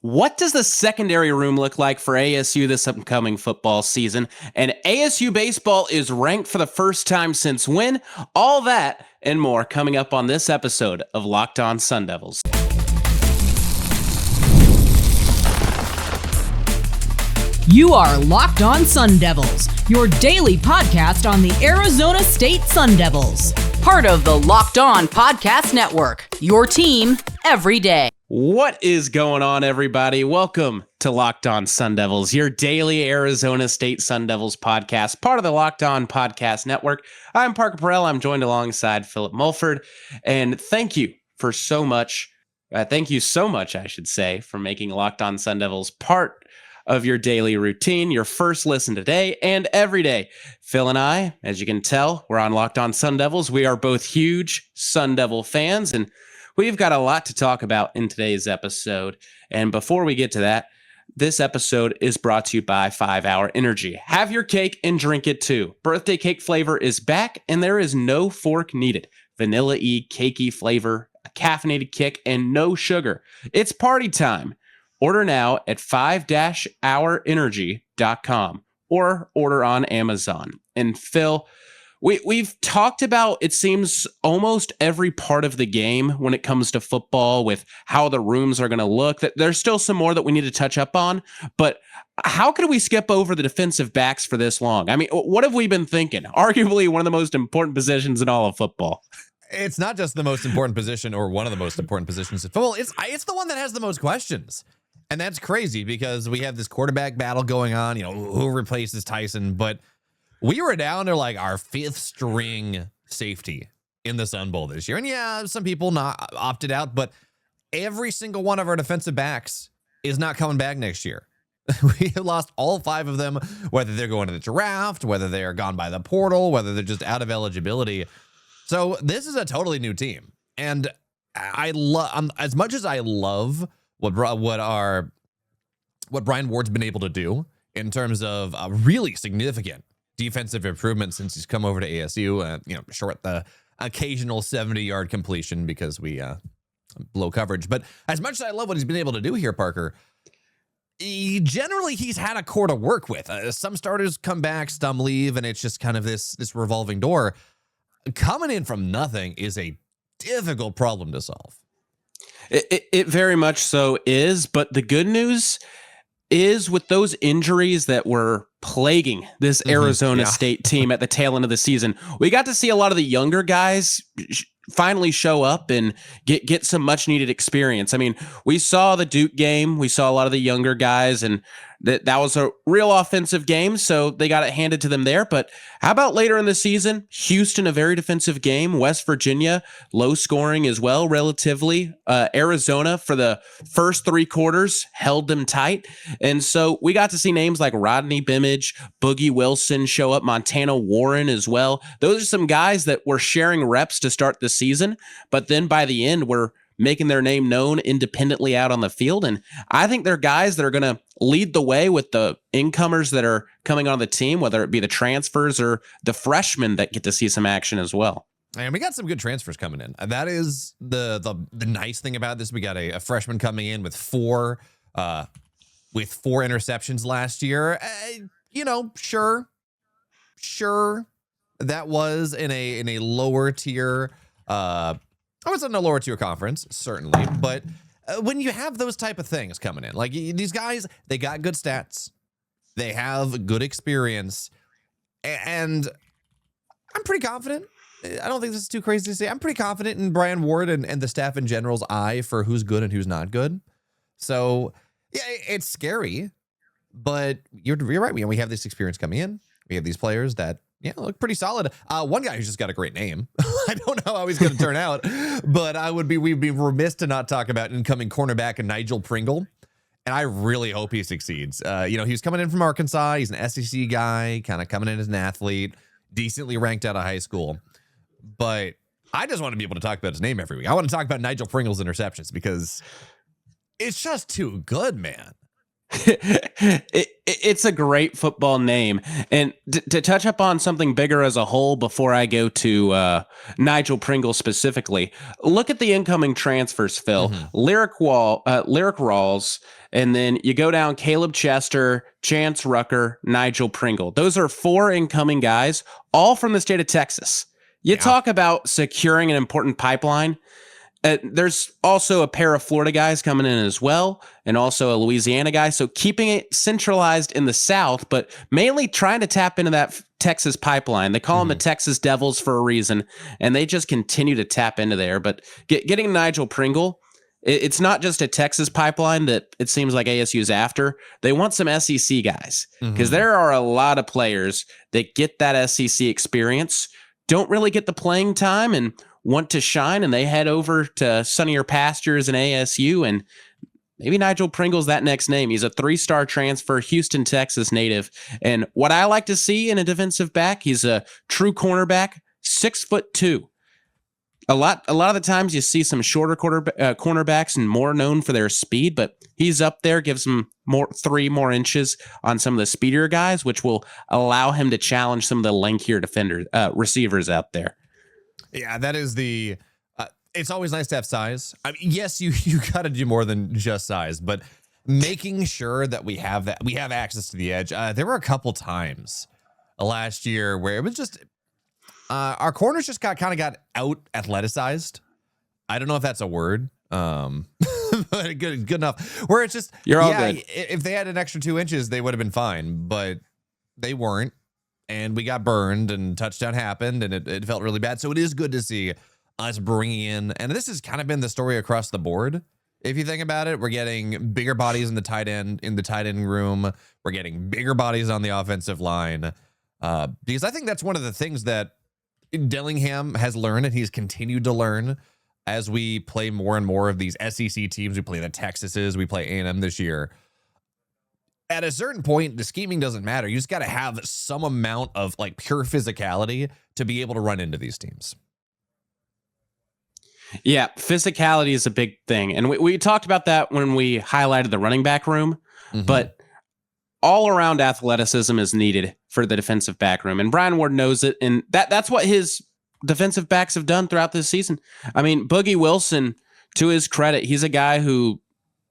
What does the secondary room look like for ASU this upcoming football season? And ASU baseball is ranked for the first time since when? All that and more coming up on this episode of Locked On Sun Devils. You are Locked On Sun Devils, your daily podcast on the Arizona State Sun Devils. Part of the Locked On Podcast Network, your team every day. What is going on, everybody? Welcome to Locked On Sun Devils, your daily Arizona State Sun Devils podcast, part of the Locked On Podcast Network. I'm Parker Porrill. I'm joined alongside Philip Mulford, and thank you so much, I should say, for making Locked On Sun Devils part of your daily routine, your first listen today and every day. Phil and I, as you can tell, we're on Locked On Sun Devils. We are both huge Sun Devil fans, and we've got a lot to talk about in today's episode. And before we get to that, this episode is brought to you by 5 Hour Energy. Have your cake and drink it too. Birthday cake flavor is back, and there is no fork needed. Vanilla-y, cakey flavor, a caffeinated kick, and no sugar. It's party time. Order now at 5-hourenergy.com or order on Amazon. And Phil, we've talked about, it seems, almost every part of the game when it comes to football with how the rooms are going to look. There's still some more that we need to touch up on, but how could we skip over the defensive backs for this long? I mean, what have we been thinking? Arguably one of the most important positions in all of football. It's not just the most important position or one of the most important positions in football. It's the one that has the most questions. And that's crazy because we have this quarterback battle going on, who replaces Tyson, but we were down to like our fifth string safety in the Sun Bowl this year. And yeah, some people not opted out, but every single one of our defensive backs is not coming back next year. We have lost all 5 of them, whether they're going to the draft, whether they're gone by the portal, whether they're just out of eligibility. So this is a totally new team. And I love, as much as I love what Brian Ward's been able to do in terms of a really significant defensive improvement since he's come over to ASU, short the occasional 70-yard completion because we blow coverage. But as much as I love what he's been able to do here, Parker, he's had a core to work with. Some starters come back, some leave, and it's just kind of this revolving door. Coming in from nothing is a difficult problem to solve. It very much so is, but the good news is with those injuries that were plaguing this Arizona State team at the tail end of the season, we got to see a lot of the younger guys finally show up and get some much needed experience. I mean, we saw the Duke game, we saw a lot of the younger guys, and that was a real offensive game, so they got it handed to them there. But how about later in the season? Houston, a very defensive game. West Virginia, low scoring as well, relatively. Arizona, for the first 3 quarters, held them tight. And so we got to see names like Rodney Bimage, Boogie Wilson show up, Montana Warren as well. Those are some guys that were sharing reps to start the season, but then by the end, were making their name known independently out on the field. And I think they're guys that are going to lead the way with the incomers that are coming on the team, whether it be the transfers or the freshmen that get to see some action as well. And we got some good transfers coming in. That is the nice thing about this. We got a freshman coming in with 4 interceptions last year. Sure, that was in a lower tier. I was in a lower tier conference, certainly, but when you have those type of things coming in, like these guys, they got good stats, they have good experience, and I'm pretty confident. I don't think this is too crazy to say. I'm pretty confident in Brian Ward and the staff in general's eye for who's good and who's not good. So yeah, it's scary, but you're right. We have this experience coming in. We have these players that look pretty solid. One guy who's just got a great name. I don't know how he's going to turn out, but we'd be remiss to not talk about incoming cornerback Nigel Pringle. And I really hope he succeeds. He was coming in from Arkansas. He's an SEC guy, kind of coming in as an athlete, decently ranked out of high school. But I just want to be able to talk about his name every week. I want to talk about Nigel Pringle's interceptions because it's just too good, man. It's a great football name. And to touch up on something bigger as a whole before I go to Nigel Pringle specifically, look at the incoming transfers, Phil. Lyric Rawls, and then you go down Caleb Chester, Chance Rucker, Nigel Pringle. Those are 4 incoming guys, all from the state of Texas. You talk about securing an important pipeline. There's also a pair of Florida guys coming in as well, and also a Louisiana guy. So keeping it centralized in the South, but mainly trying to tap into that Texas pipeline. They call them the Texas Devils for a reason, and they just continue to tap into there. But getting Nigel Pringle, it's not just a Texas pipeline that it seems like ASU is after. They want some SEC guys, because there are a lot of players that get that SEC experience, don't really get the playing time, and want to shine, and they head over to sunnier pastures in ASU. And maybe Nigel Pringle's that next name. He's a 3-star transfer, Houston, Texas native. And what I like to see in a defensive back, he's a true cornerback, 6'2". A lot of the times you see some shorter cornerbacks and more known for their speed, but he's up there, gives him 3 more inches on some of the speedier guys, which will allow him to challenge some of the lankier receivers out there. Yeah, that is it's always nice to have size. I mean, yes, you got to do more than just size, but making sure that we have access to the edge. There were a couple times last year where it was just our corners just got out athleticized. I don't know if that's a word. But good enough. Where it's just you're all good. If they had an extra 2 inches, they would have been fine, but they weren't. And we got burned, and touchdown happened, and it felt really bad. So it is good to see us bringing in, and this has kind of been the story across the board. If you think about it, we're getting bigger bodies in the tight end room. We're getting bigger bodies on the offensive line, because I think that's one of the things that Dillingham has learned, and he's continued to learn as we play more and more of these SEC teams. We play the Texases, we play A&M this year. At a certain point, the scheming doesn't matter. You just got to have some amount of pure physicality to be able to run into these teams. Yeah, physicality is a big thing. And we talked about that when we highlighted the running back room, but all around athleticism is needed for the defensive back room. And Brian Ward knows it. And that's what his defensive backs have done throughout this season. I mean, Boogie Wilson, to his credit, he's a guy who,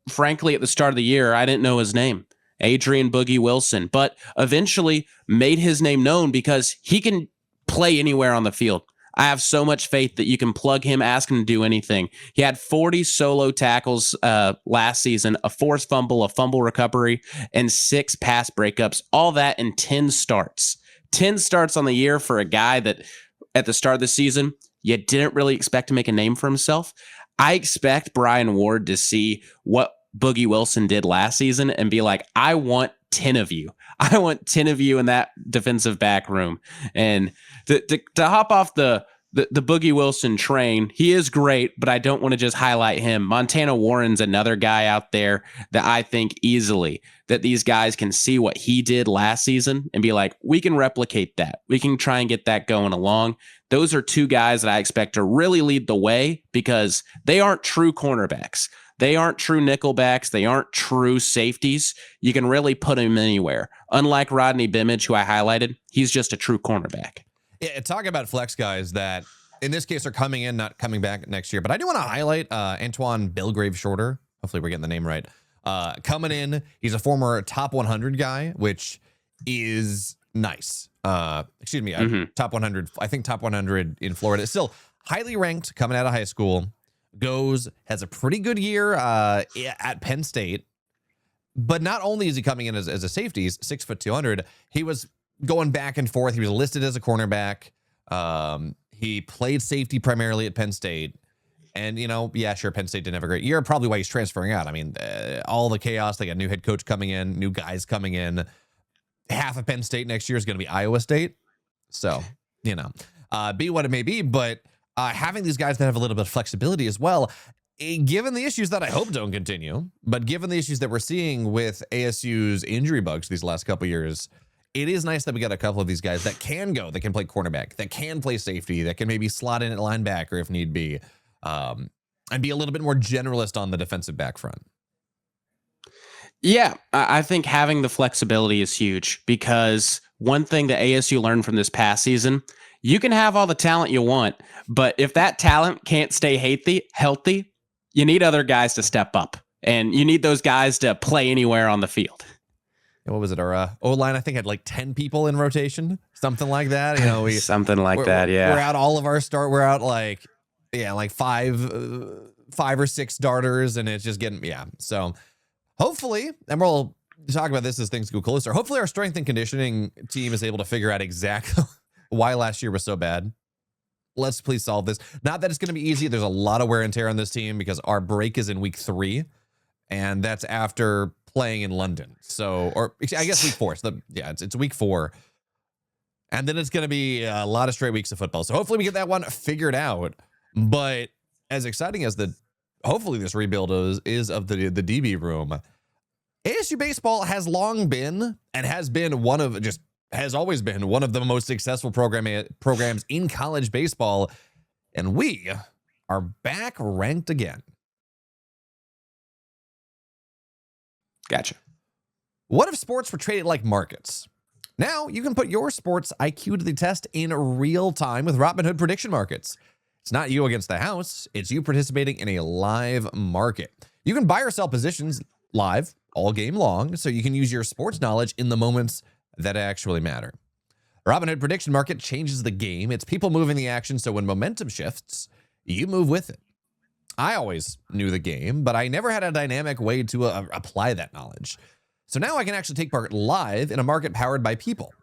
frankly, at the start of the year, I didn't know his name. Adrian Boogie Wilson, but eventually made his name known because he can play anywhere on the field. I have so much faith that you can plug him, ask him to do anything. He had 40 solo tackles last season, a forced fumble, a fumble recovery, and 6 pass breakups, all that in 10 starts. 10 starts on the year for a guy that at the start of the season, you didn't really expect to make a name for himself. I expect Brian Ward to see what Boogie Wilson did last season and be like, I want 10 of you. I want 10 of you in that defensive back room. And to hop off the Boogie Wilson train, he is great, but I don't want to just highlight him. Montana Warren's another guy out there that I think easily that these guys can see what he did last season and be like, we can replicate that. We can try and get that going along. Those are 2 guys that I expect to really lead the way because they aren't true cornerbacks. They aren't true nickelbacks. They aren't true safeties. You can really put him anywhere. Unlike Rodney Bimage, who I highlighted, he's just a true cornerback. Yeah, talk about flex guys that, in this case, are coming in, not coming back next year. But I do want to highlight Antoine Belgrave Shorter. Hopefully we're getting the name right. Coming in, he's a former top 100 guy, which is nice. Excuse me, top 100. I think top 100 in Florida. It's still highly ranked coming out of high school. Has a pretty good year at Penn State. But not only is he coming in as a safety, he's 6'2", he was going back and forth. He was listed as a cornerback. He played safety primarily at Penn State. And, sure, Penn State didn't have a great year. Probably why he's transferring out. I mean, all the chaos. They got new head coach coming in, new guys coming in. Half of Penn State next year is going to be Iowa State. So, be what it may be. But having these guys that have a little bit of flexibility as well, given the issues that I hope don't continue, but given the issues that we're seeing with ASU's injury bugs these last couple of years, it is nice that we got a couple of these guys that can play cornerback, that can play safety, that can maybe slot in at linebacker if need be, and be a little bit more generalist on the defensive back front. Yeah, I think having the flexibility is huge because one thing that ASU learned from this past season, you can have all the talent you want, but if that talent can't stay healthy, you need other guys to step up, and you need those guys to play anywhere on the field. What was it? Our O-line, I think, had like 10 people in rotation, something like that. Something like that, yeah. We're out all of our start. We're out like five or six starters, and it's just getting, So hopefully, and we'll talk about this as things go closer. Hopefully our strength and conditioning team is able to figure out exactly why last year was so bad. Let's please solve this. Not that it's going to be easy. There's a lot of wear and tear on this team because our break is in week 3, and that's after playing in London. So, or I guess week 4. It's week 4. And then it's going to be a lot of straight weeks of football. So hopefully we get that one figured out. But as exciting as hopefully this rebuild is of the DB room, ASU baseball has long been and has always been one of the most successful programs in college baseball. And we are back ranked again. Gotcha. What if sports were traded like markets? Now you can put your sports IQ to the test in real time with Robinhood prediction markets. It's not you against the house. It's you participating in a live market. You can buy or sell positions live all game long, so you can use your sports knowledge in the moments that actually matter. Robinhood prediction market changes the game. It's people moving the action, so when momentum shifts, you move with it. I always knew the game, but I never had a dynamic way to apply that knowledge. So now I can actually take part live in a market powered by people.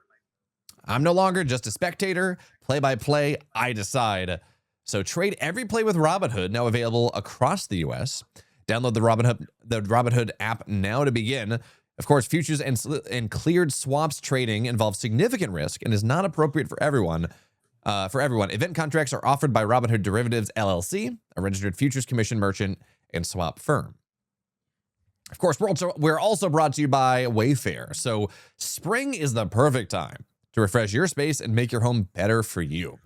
I'm no longer just a spectator. Play-by-play, I decide. So trade every play with Robinhood, now available across the U.S. Download the Robinhood app now to begin. Of course, futures and cleared swaps trading involves significant risk and is not appropriate for everyone. Event contracts are offered by Robinhood Derivatives LLC, a registered futures commission merchant and swap firm. Of course, we're also brought to you by Wayfair. So spring is the perfect time to refresh your space and make your home better for you.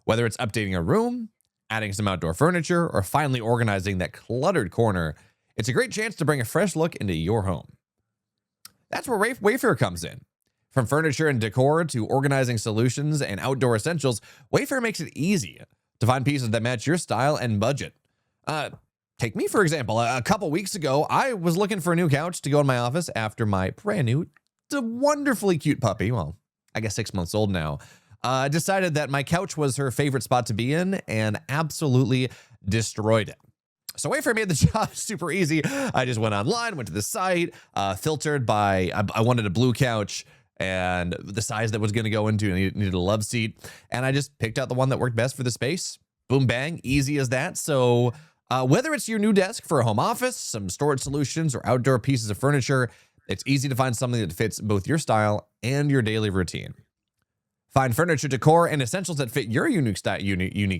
Whether it's updating a room, adding some outdoor furniture, or finally organizing that cluttered corner, it's a great chance to bring a fresh look into your home. That's where Wayfair comes in. From furniture and decor to organizing solutions and outdoor essentials, Wayfair makes it easy to find pieces that match your style and budget. Take me, for example. A couple weeks ago, I was looking for a new couch to go in my office after my brand new, wonderfully cute puppy, well, I guess 6 months old now, decided that my couch was her favorite spot to be in and absolutely destroyed it. So Wayfair made the job super easy. I just went online, went to the site, filtered by, I wanted a blue couch and the size that was going to go into, and needed a love seat. And I just picked out the one that worked best for the space. Boom, bang, easy as that. So whether it's your new desk for a home office, some storage solutions, or outdoor pieces of furniture, it's easy to find something that fits both your style and your daily routine. Find furniture, decor, and essentials that fit your unique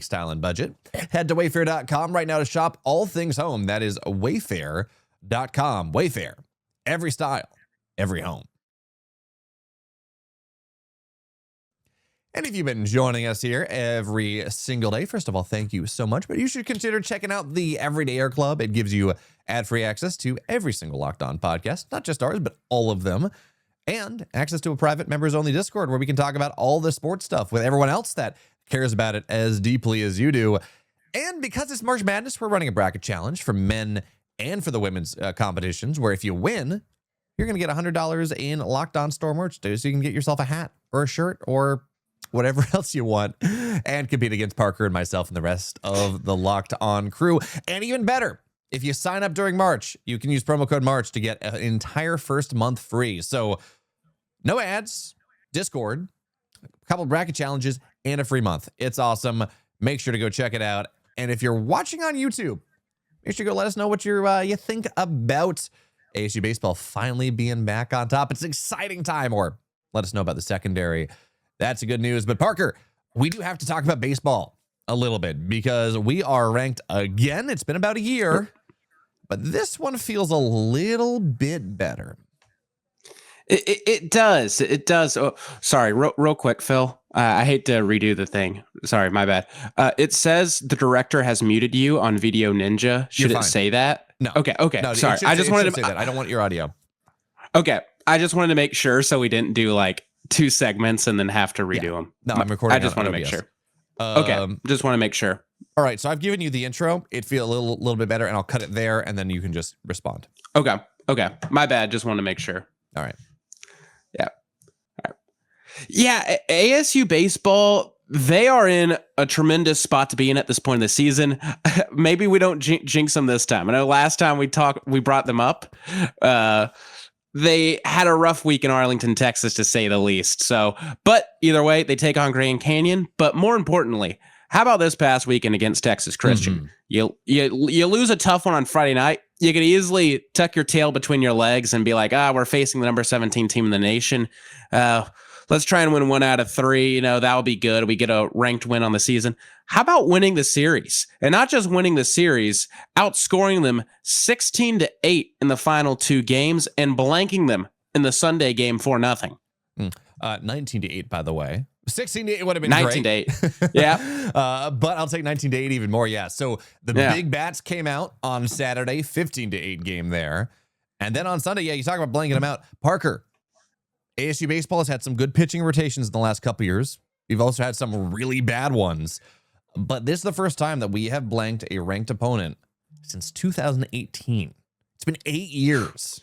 style and budget. Head to wayfair.com right now to shop all things home. That is wayfair.com. Wayfair, every style, every home. And if you've been joining us here every single day, first of all, thank you so much. But you should consider checking out the Everydayer Club. It gives you ad-free access to every single Locked On podcast, not just ours, but all of them. And access to a private members-only Discord where we can talk about all the sports stuff with everyone else that cares about it as deeply as you do. And because it's March Madness, we're running a bracket challenge for men and for the women's competitions, where if you win, you're going to get $100 in Locked On store merch, so you can get yourself a hat or a shirt or whatever else you want and compete against Parker and myself and the rest of the Locked On crew. And even better, if you sign up during March, you can use promo code March to get an entire first month free. So no ads, Discord, a couple of bracket challenges, and a free month. It's awesome. Make sure to go check it out. And if you're watching on YouTube, make sure to go let us know what you think about ASU baseball finally being back on top. It's an exciting time. Or let us know about the secondary. That's good news. But Parker, we do have to talk about baseball a little bit because we are ranked again. It's been about a year, but this one feels a little bit better. It does. It does. Oh, sorry, real quick, Phil. I hate to redo the thing. Sorry, my bad. It says the director has muted you on Video Ninja. Should it say that? No. Okay. No, sorry. I just wanted to say that. I don't want your audio. Okay. I just wanted to make sure so we didn't do like 2 segments and then have to redo them. No, I'm recording. I just want to make sure. Okay. Just want to make sure. All right. So I've given you the intro. It feels a little bit better, and I'll cut it there, and then you can just respond. Okay. My bad. Just want to make sure. All right. Yeah. All right. Yeah. ASU baseball, they are in a tremendous spot to be in at this point in the season. Maybe we don't jinx them this time. I know last time we brought them up. They had a rough week in Arlington, Texas, to say the least. So, but either way, they take on Grand Canyon. But more importantly, how about this past weekend against Texas Christian? Mm-hmm. You lose a tough one on Friday night. You could easily tuck your tail between your legs and be like, we're facing the number 17 team in the nation. Let's try and win 1 out of 3. That'll be good. We get a ranked win on the season. How about winning the series? And not just winning the series, outscoring them 16-8 in the final 2 games and blanking them in the Sunday game 4-0. 19-8, by the way. 16-8 would have been 19-8. Yeah. But I'll take 19-8 even more. Yeah. So the Big Bats came out on Saturday, 15-8 game there. And then on Sunday, you talk about blanking them out. Parker, ASU baseball has had some good pitching rotations in the last couple years. We've also had some really bad ones. But this is the first time that we have blanked a ranked opponent since 2018. It's been 8 years.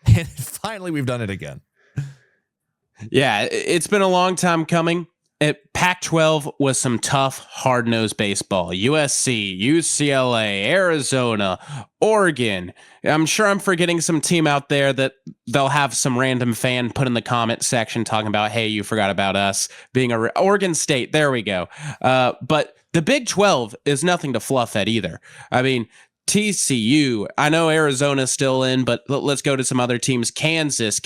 And finally, we've done it again. Yeah, it's been a long time coming. Pac-12 was some tough, hard-nosed baseball. USC, UCLA, Arizona, Oregon. I'm sure I'm forgetting some team out there that they'll have some random fan put in the comment section talking about, hey, you forgot about us being Oregon State. There we go. But the Big 12 is nothing to fluff at either. I mean, TCU, I know Arizona's still in, but let's go to some other teams. Kansas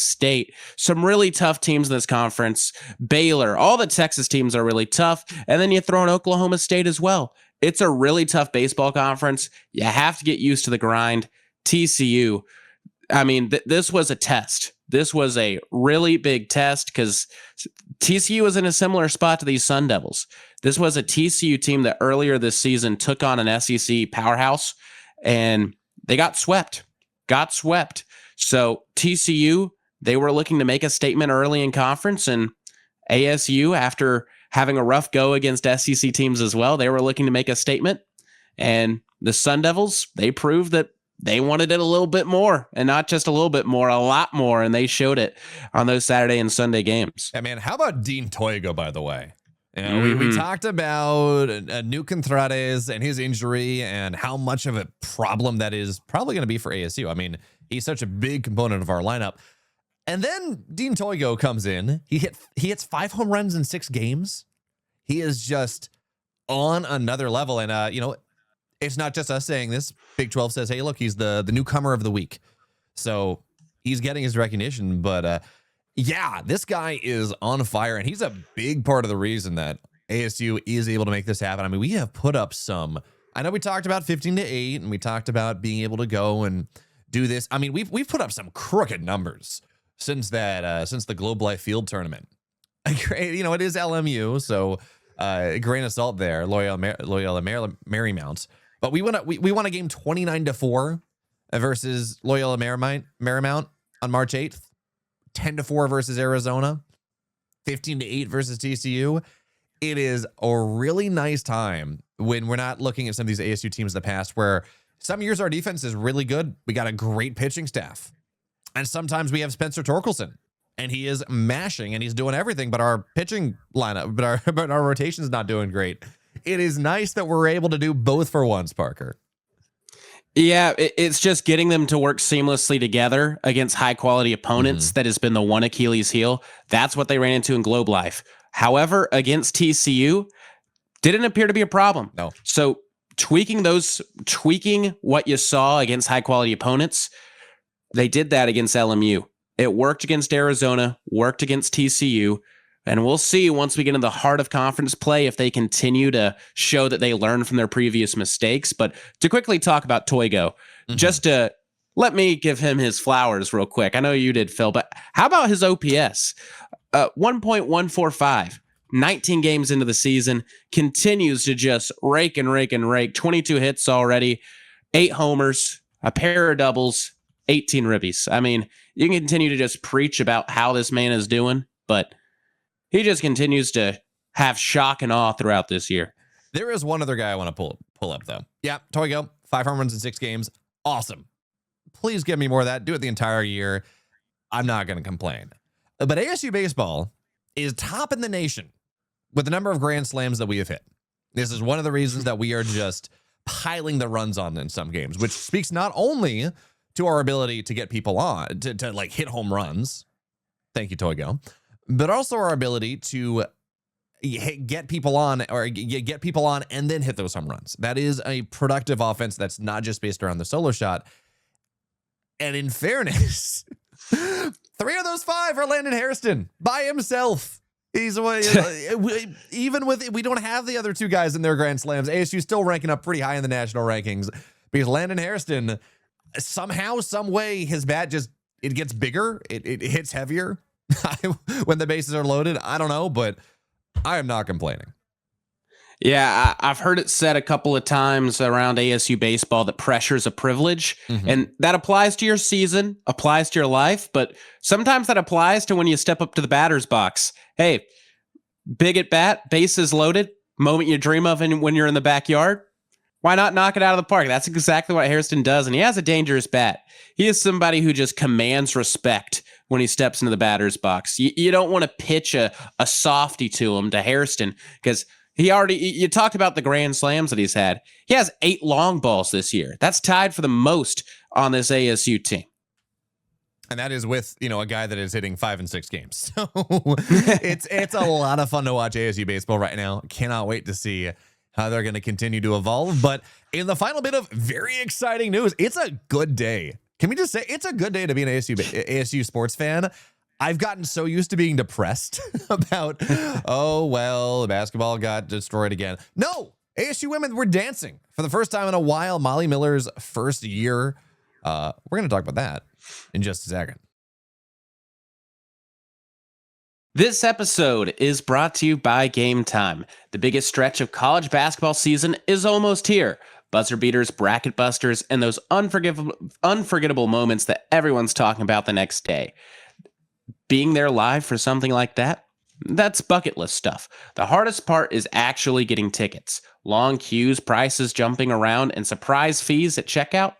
State, some really tough teams in this conference. Baylor, all the Texas teams are really tough. And then you throw in Oklahoma State as well. It's a really tough baseball conference. You have to get used to the grind. TCU, I mean, this was a test. This was a really big test because TCU was in a similar spot to these Sun Devils. This was a TCU team that earlier this season took on an SEC powerhouse, and they got swept. So TCU, they were looking to make a statement early in conference, and ASU, after having a rough go against SEC teams as well, they were looking to make a statement. And the Sun Devils, they proved that they wanted it a little bit more, and not just a little bit more, a lot more. And they showed it on those Saturday and Sunday games. Yeah, man. How about Dean Toigo, by the way? We talked about newcomers and his injury and how much of a problem that is probably going to be for ASU. I mean, he's such a big component of our lineup. And then Dean Toigo comes in. He hits 5 home runs in 6 games. He is just on another level. And, it's not just us saying this. Big 12 says, hey, look, he's the newcomer of the week. So he's getting his recognition. But this guy is on fire. And he's a big part of the reason that ASU is able to make this happen. I mean, we have put up I know we talked about 15-8 and we talked about being able to go and do this. I mean, we've put up some crooked numbers since the Globe Life Field Tournament. It is LMU. So a grain of salt there. Loyola Marymount. But we won a game 29-4 versus Loyola Marymount on March 8th, 10-4 versus Arizona, 15-8 versus TCU. It is a really nice time when we're not looking at some of these ASU teams in the past where some years our defense is really good. We got a great pitching staff. And sometimes we have Spencer Torkelson, and he is mashing and he's doing everything, but our pitching lineup, but our rotation is not doing great. It is nice that we're able to do both for once, Parker. Yeah, it's just getting them to work seamlessly together against high-quality opponents that has been the one Achilles heel. That's what they ran into in Globe Life. However, against TCU, didn't appear to be a problem. No. So tweaking what you saw against high-quality opponents, they did that against LMU. It worked against Arizona, worked against TCU. And we'll see once we get into the heart of conference play if they continue to show that they learn from their previous mistakes. But to quickly talk about Toigo, just to let me give him his flowers real quick. I know you did, Phil, but how about his OPS? 1.145, 19 games into the season, continues to just rake. 22 hits already, 8 homers, a pair of doubles, 18 ribbies. I mean, you can continue to just preach about how this man is doing, but he just continues to have shock and awe throughout this year. There is one other guy I want to pull up, though. Yeah, Toigo, 5 home runs in 6 games. Awesome. Please give me more of that. Do it the entire year. I'm not going to complain. But ASU baseball is top in the nation with the number of grand slams that we have hit. This is one of the reasons that we are just piling the runs on in some games, which speaks not only to our ability to get people on, to like hit home runs. Thank you, Toigo. But also our ability to get people on and then hit those home runs. That is a productive offense that's not just based around the solo shot. And in fairness, 3 of those 5 are Landon Hairston by himself. He's even with, we don't have the other 2 guys in their grand slams. ASU still ranking up pretty high in the national rankings because Landon Hairston, somehow, some way, his bat it gets bigger. It hits heavier when the bases are loaded. I don't know, but I am not complaining. Yeah, I've heard it said a couple of times around ASU baseball that pressure is a privilege, and that applies to your season, applies to your life, but sometimes that applies to when you step up to the batter's box. Hey, big at bat, bases loaded, moment you dream of when you're in the backyard. Why not knock it out of the park? That's exactly what Hairston does, and he has a dangerous bat. He is somebody who just commands respect when he steps into the batter's box. You don't want to pitch a softy to him, to Hairston, because you talked about the grand slams that he's had. He has 8 long balls this year. That's tied for the most on this ASU team. And that is with, a guy that is hitting 5 and 6 games. So it's a lot of fun to watch ASU baseball right now. Cannot wait to see how they're going to continue to evolve. But in the final bit of very exciting news, it's a good day. Can we just say it's a good day to be an ASU sports fan? I've gotten so used to being depressed about, the basketball got destroyed again. No, ASU women were dancing for the first time in a while. Molly Miller's first year. We're going to talk about that in just a second. This episode is brought to you by Game Time. The biggest stretch of college basketball season is almost here. Buzzer beaters, bracket busters, and those unforgettable moments that everyone's talking about the next day. Being there live for something like that, that's bucket list stuff. The hardest part is actually getting tickets. Long queues, prices jumping around, and surprise fees at checkout.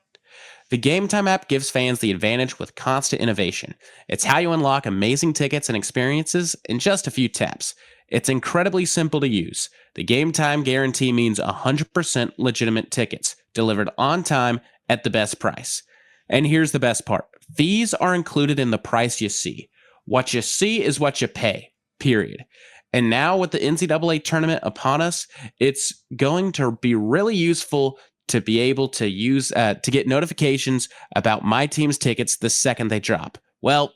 The Game Time app gives fans the advantage with constant innovation. It's how you unlock amazing tickets and experiences in just a few taps. It's incredibly simple to use. The Game Time guarantee means 100% legitimate tickets, delivered on time at the best price. And here's the best part. Fees are included in the price you see. What you see is what you pay, period. And now with the NCAA tournament upon us, it's going to be really useful to be able to use to get notifications about my team's tickets the second they drop. Well,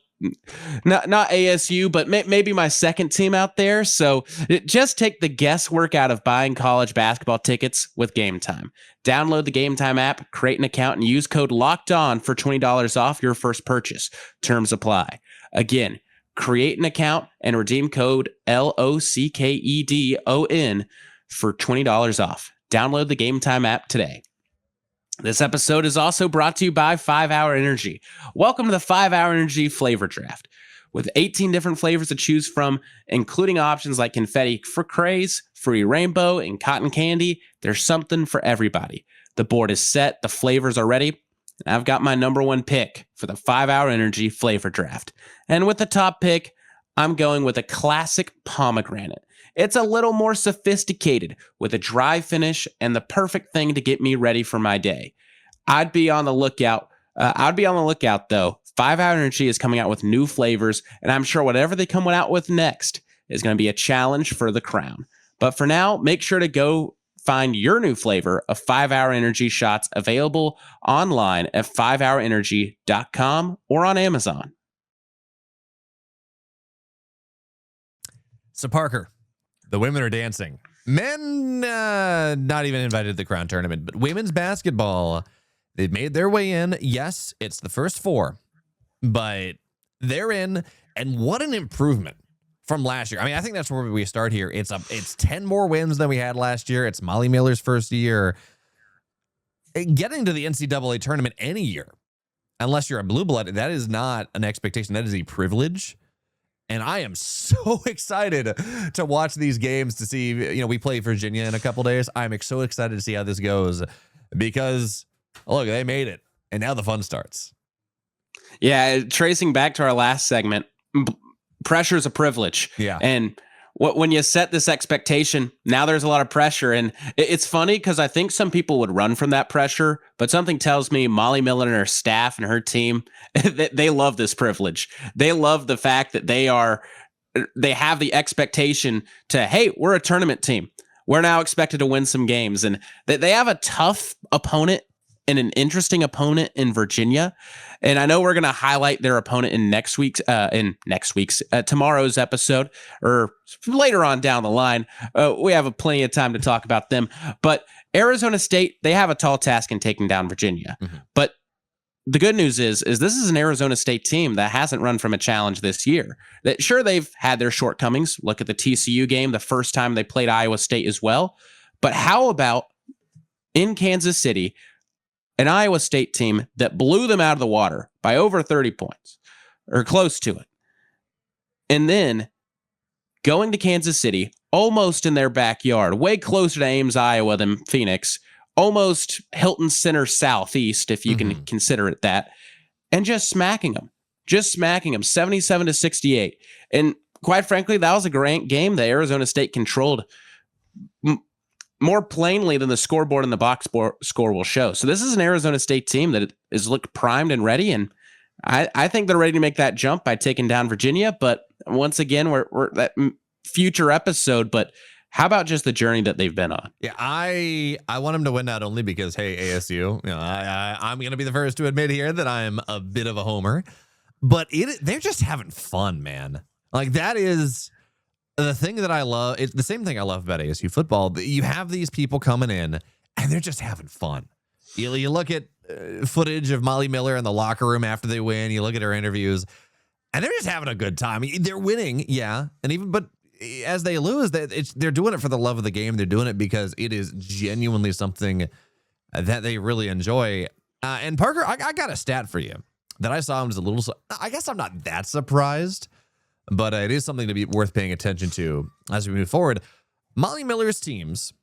not ASU, but maybe my second team out there. So just take the guesswork out of buying college basketball tickets with Game Time. Download the Game Time app, create an account, and use code LOCKEDON for $20 off your first purchase. Terms apply. Again, create an account and redeem code LOCKEDON for $20 off. Download the Game Time app today. This episode is also brought to you by 5 Hour Energy. Welcome to the 5 Hour Energy Flavor Draft. With 18 different flavors to choose from, including options like confetti for craze, free rainbow, and cotton candy, there's something for everybody. The board is set, the flavors are ready, and I've got my number 1 pick for the 5 Hour Energy Flavor Draft. And with the top pick, I'm going with a classic pomegranate. It's a little more sophisticated with a dry finish and the perfect thing to get me ready for my day. I'd be on the lookout though. 5 Hour Energy is coming out with new flavors, and I'm sure whatever they come out with next is going to be a challenge for the crown. But for now, make sure to go find your new flavor of 5 Hour Energy shots available online at 5hourenergy.com or on Amazon. So Parker, the women are dancing. Men, not even invited to the Crown Tournament, but women's basketball, they've made their way in. Yes, it's the first 4, but they're in, and what an improvement from last year. I mean, I think that's where we start here. It's 10 more wins than we had last year. It's Molly Miller's first year. Getting to the NCAA tournament any year, unless you're a blue blood, that is not an expectation. That is a privilege. And I am so excited to watch these games to see, we play Virginia in a couple days. I'm so excited to see how this goes because, look, they made it. And now the fun starts. Yeah, tracing back to our last segment, pressure is a privilege. Yeah. And when you set this expectation, now there's a lot of pressure. And it's funny because I think some people would run from that pressure, but something tells me Molly Miller and her staff and her team, they love this privilege. They love the fact that they have the expectation to, hey, we're a tournament team. We're now expected to win some games. And they have a tough opponent and an interesting opponent in Virginia. And I know we're going to highlight their opponent in tomorrow's episode or later on down the line. We have plenty of time to talk about them. But Arizona State, they have a tall task in taking down Virginia. Mm-hmm. But the good news is this is an Arizona State team that hasn't run from a challenge this year. That sure, they've had their shortcomings. Look at the TCU game, the first time they played Iowa State as well. But how about in Kansas City, an Iowa State team that blew them out of the water by over 30 points or close to it. And then going to Kansas City, almost in their backyard, way closer to Ames, Iowa than Phoenix, almost Hilton Center Southeast, if you can consider it that, and just smacking them 77-68. And quite frankly, that was a great game that Arizona State controlled more plainly than the scoreboard and the box score will show. So this is an Arizona State team that is looked primed and ready, and I think they're ready to make that jump by taking down Virginia. But once again, we're that future episode. But how about just the journey that they've been on? Yeah, I want them to win not only because, hey, ASU, I'm going to be the first to admit here that I'm a bit of a homer, but they're just having fun, man. Like that is the thing that I love. It's the same thing I love about ASU football. You have these people coming in and they're just having fun. You look at footage of Molly Miller in the locker room after they win. You look at her interviews and they're just having a good time. They're winning. Yeah. But as they lose, they're doing it for the love of the game. They're doing it because it is genuinely something that they really enjoy. And Parker, I got a stat for you that I saw and was a little, I guess I'm not that surprised, but it is something to be worth paying attention to as we move forward. Molly Miller's teams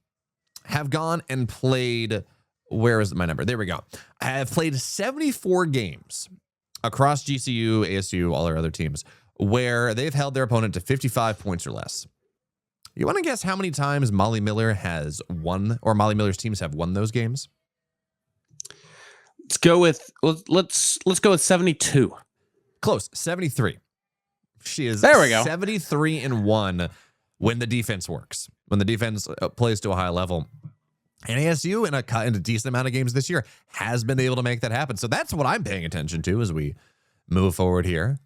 have gone and played, where is my number? There we go. Have played 74 games across GCU, ASU, all our other teams, where they've held their opponent to 55 points or less. You want to guess how many times Molly Miller has won, or Molly Miller's teams have won those games? Let's go with 72. Close, 73. She is there we go. 73-1 when the defense works, when the defense plays to a high level. And ASU in a decent amount of games this year has been able to make that happen. So that's what I'm paying attention to as we move forward here.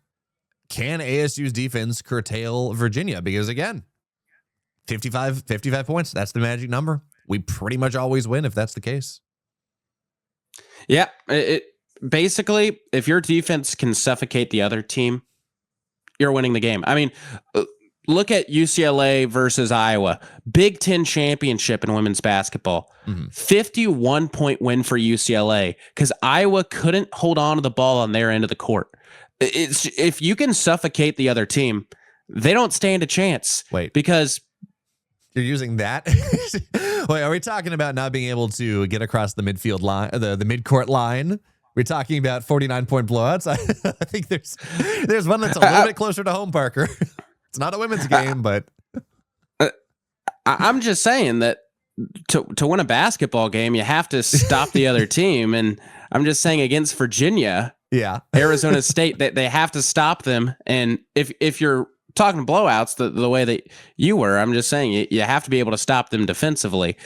Can ASU's defense curtail Virginia? Because again, 55 points, that's the magic number. We pretty much always win if that's the case. Yeah, it basically, if your defense can suffocate the other team, you're winning the game. I mean, look at UCLA versus Iowa. Big Ten championship in women's basketball. 51-point win for UCLA because Iowa couldn't hold on to the ball on their end of the court. If you can suffocate the other team, they don't stand a chance. Wait, because you're using that? Wait, are we talking about not being able to get across the midfield line, the midcourt line? We're talking about 49-point blowouts. I think there's one that's a little bit closer to home, Parker. It's not a women's game, but I'm just saying that to win a basketball game, you have to stop the other team. And I'm just saying against Virginia, Arizona State, they have to stop them. And if you're talking blowouts the way that you were, I'm just saying you have to be able to stop them defensively.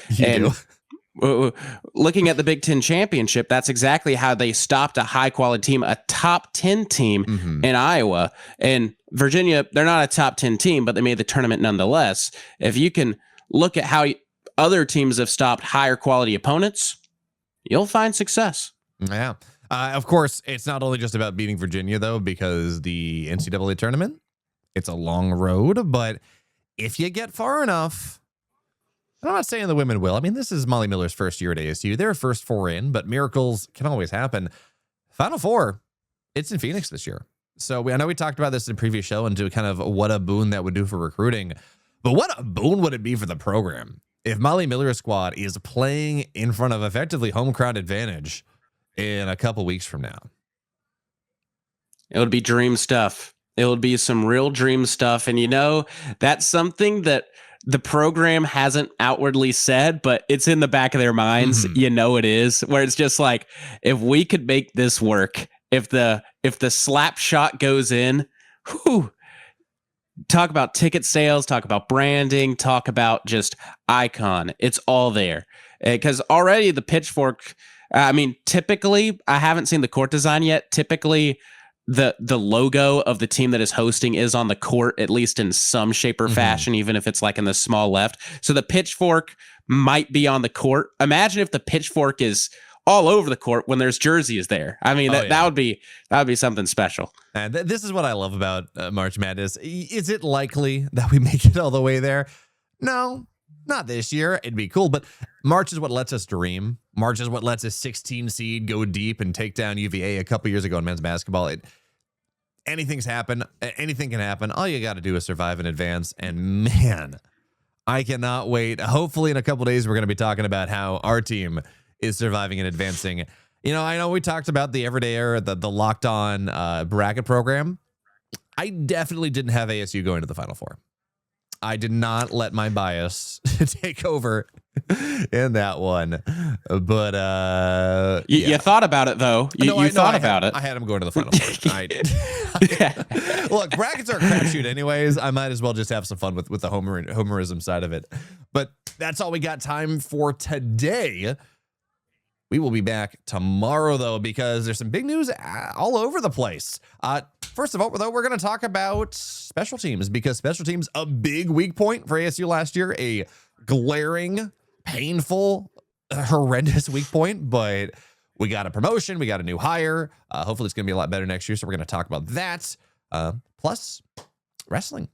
Looking at the Big Ten championship, that's exactly how they stopped a high-quality team, a top 10 team in Iowa. And Virginia, they're not a top 10 team, but they made the tournament nonetheless. If you can look at how other teams have stopped higher-quality opponents, you'll find success. Yeah. Of course, it's not only just about beating Virginia, though, because the NCAA tournament, it's a long road. But if you get far enough, I'm not saying the women will. I mean, this is Molly Miller's first year at ASU. They're first four in, but miracles can always happen. Final Four, it's in Phoenix this year. So I know we talked about this in a previous show and do kind of what a boon that would do for recruiting. But what a boon would it be for the program if Molly Miller's squad is playing in front of effectively home crowd advantage in a couple weeks from now? It would be dream stuff. It would be some real dream stuff. And, that's something that the program hasn't outwardly said, but it's in the back of their minds. It is, where it's just like, if we could make this work, if the slap shot goes in, whew, talk about ticket sales, talk about branding, talk about just icon. It's all there. Because already the pitchfork, typically, I haven't seen the court design yet. Typically, the logo of the team that is hosting is on the court, at least in some shape or fashion, even if it's like in the small left. So the pitchfork might be on the court. Imagine if the pitchfork is all over the court when there's jerseys there. That would be something special. And this is what I love about March Madness. Is it likely that we make it all the way there? No, not this year. It'd be cool, but March is what lets us dream. March is what lets a 16 seed go deep and take down UVA a couple years ago in men's basketball. Anything can happen. All you got to do is survive in advance. And man, I cannot wait. Hopefully in a couple days, we're going to be talking about how our team is surviving and advancing. I know we talked about the everyday era, the locked on bracket program. I definitely didn't have ASU going to the Final Four. I did not let my bias take over in that one. But you thought about it, though. You thought about it. I had him going to the Final Four. Look, brackets are a crapshoot anyways. I might as well just have some fun with the homerism side of it. But that's all we got time for today. We will be back tomorrow, though, because there's some big news all over the place. First of all, though, we're going to talk about special teams, because special teams, a big weak point for ASU last year, a glaring, painful, horrendous weak point, but we got a promotion, we got a new hire. Hopefully it's going to be a lot better next year, so we're going to talk about that. Plus, wrestling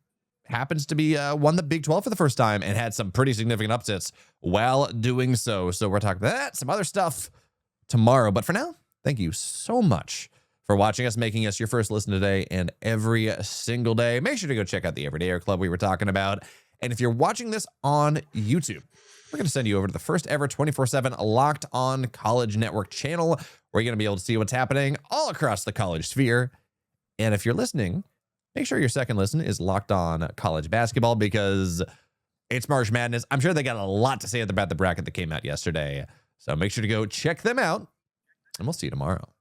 happens to be won the Big 12 for the first time and had some pretty significant upsets while doing so. So we're talking about that, some other stuff tomorrow. But for now, thank you so much for watching us, making us your first listen today and every single day. Make sure to go check out the Everyday Air Club we were talking about. And if you're watching this on YouTube, we're going to send you over to the first ever 24/7 Locked On College Network channel, where you're going to be able to see what's happening all across the college sphere. And if you're listening, make sure your second listen is Locked On College Basketball, because it's March Madness. I'm sure they got a lot to say about the bracket that came out yesterday. So make sure to go check them out, and we'll see you tomorrow.